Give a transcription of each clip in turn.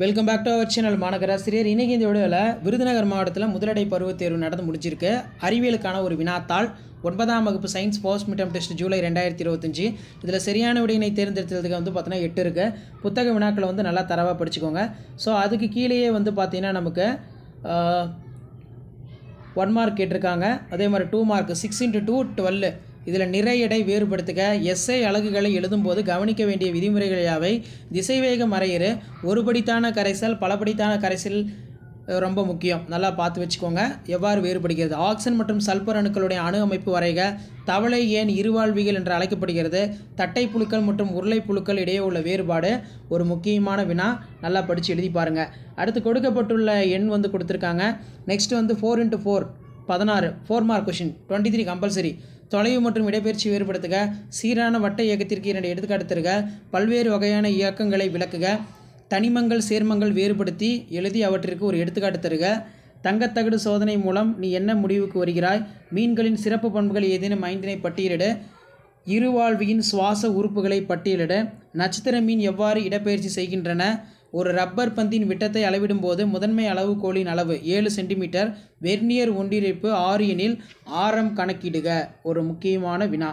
Welcome back to our channel மாநகராசிரியர். இன்றைக்கி இந்த வீடியோவில் விருதுநகர் மாவட்டத்தில் முதலடை பருவத் தேர்வு நடந்து முடிஞ்சிருக்கு. அறிவியலுக்கான ஒரு வினாத்தாள் 9ஆம் வகுப்பு science post midterm test July 2025. இதில் சரியான விடையினை தேர்ந்தெடுத்ததுக்கு பார்த்தீங்கன்னா 8 இருக்குது. புத்தக வினாக்களை நல்லா தரவாக படிச்சுக்கோங்க. ஸோ அதுக்கு கீழேயே பார்த்தீங்கன்னா நமக்கு 1 மார்க் கேட்டிருக்காங்க. அதே மாதிரி 2 மார்க் 6 × 2 12. இதில் நிறை எடை வேறுபடுத்துக. எஸ்ஐ அலகுகளை எழுதும்போது கவனிக்க வேண்டிய விதிமுறைகள் யாவை? திசைவேக மறையிறு, ஒருபடித்தான கரைசல், பலபடித்தான கரைசல் ரொம்ப முக்கியம், நல்லா பார்த்து வச்சுக்கோங்க. எவ்வாறு வேறுபடுகிறது? ஆக்சிஜன் மற்றும் சல்பர் அணுக்களுடைய அணு அமைப்பு வரைக. தவளை ஏன் இருவாழ்விகள் என்று அழைக்கப்படுகிறது? தட்டை புழுக்கள் மற்றும் உருளை புழுக்கள் இடையே உள்ள வேறுபாடு ஒரு முக்கியமான வினா, நல்லா படித்து எழுதி பாருங்கள். அடுத்து கொடுக்கப்பட்டுள்ள எண் கொடுத்துருக்காங்க. Next 4 × 4 16 4 mark question 23 compulsory. தொலைவு மற்றும் இடப்பெயர்ச்சி வேறுபடுத்துக. சீரான வட்ட இயக்கத்திற்கு 2 எடுத்துக்காட்டு தருக. பல்வேறு வகையான இயக்கங்களை விளக்குக. தனிமங்கள் சேர்மங்கள் வேறுபடுத்தி எழுதி அவற்றிற்கு ஒரு எடுத்துக்காட்டு தருக. தங்கத்தகடு சோதனை மூலம் நீ என்ன முடிவுக்கு வருகிறாய்? மீன்களின் சிறப்பு பண்புகள் ஏதேனும் 5 பட்டியலிடு. இருவாழ்வியின் சுவாச உறுப்புகளை பட்டியலிடு. நட்சத்திர மீன் எவ்வாறு இடப்பெயர்ச்சி செய்கின்றன? ஒரு ரப்பர் பந்தின் விட்டத்தை அளவிடும்போது முதன்மை அளவுகோலின் அளவு 7 சென்டிமீட்டர். வெர்னியர் ஒன்றிணைப்பு 6 எனில் ஆரம் கணக்கிடுக, ஒரு முக்கியமான வினா.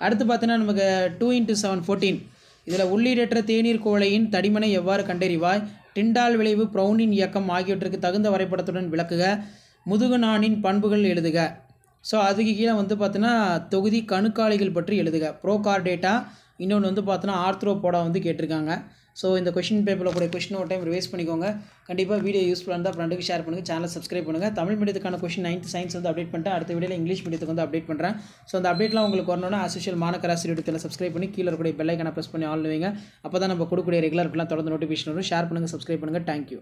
அடுத்து பார்த்தீங்கன்னா நமக்கு 2 × 7 14. இதில் உள்ளீடற்ற தேநீர் கோழையின் தடிமனை எவ்வாறு கண்டறிவாய்? டிண்டால் விளைவு, ப்ரௌனின் இயக்கம் ஆகியவற்றுக்கு தகுந்த வரைபடத்துடன் விளக்குக. முதுகு நாணின் பண்புகள் எழுதுக. ஸோ அதுக்கு கீழே பார்த்தீங்கன்னா தொகுதி கணுக்காலிகள் பற்றி எழுதுக. ப்ரோகார்டேட்டா, இன்னொன்று பார்த்தீங்கன்னா ஆர்த்ரோபோடா கேட்டிருக்காங்க. ஸோ இந்த கொஷின் பேப்பரில் கூட கொஷின் ஒரு டைம் ரிவைஸ் பண்ணிக்கோங்க. கண்டிப்பாக வீடியோ யூஸ்ஃபுல்லாக இருந்தால் ஃப்ரெண்டுக்கு ஷேர் பண்ணுங்கள். சேனல் சப்ஸ்கிரைப் பண்ணுங்கள். தமிழ் மீடியத்துக்கான கொஷின் 9th சயின்ஸ் அப்டேட் பண்ணிட்டேன். அடுத்த வீடியோவில் இங்கிலீஷ் மீடியத்துக்கு அப்டேட் பண்ணுறேன். ஸோ அந்த அப்டேட்லாம் உங்களுக்கு வரணும்னா ஆஸ்யூஷுவல் மாநகராசிரியர் யூடியூப்பில் சப்ஸ்கிரைப் பண்ணி கீழே கூட பெல் ஐக்கானை ப்ரெஸ் பண்ணி ஆல் வைங்க. அப்போ தான் நம்ம கொடுக்கக்கூடிய ரெகுலர் தொடர்ந்து நோட்டிஃபிகேஷன் வரும். ஷேர் பண்ணுங்கள், சப்ஸ்கிரைப் பண்ணுங்கள். தேங்க்யூ.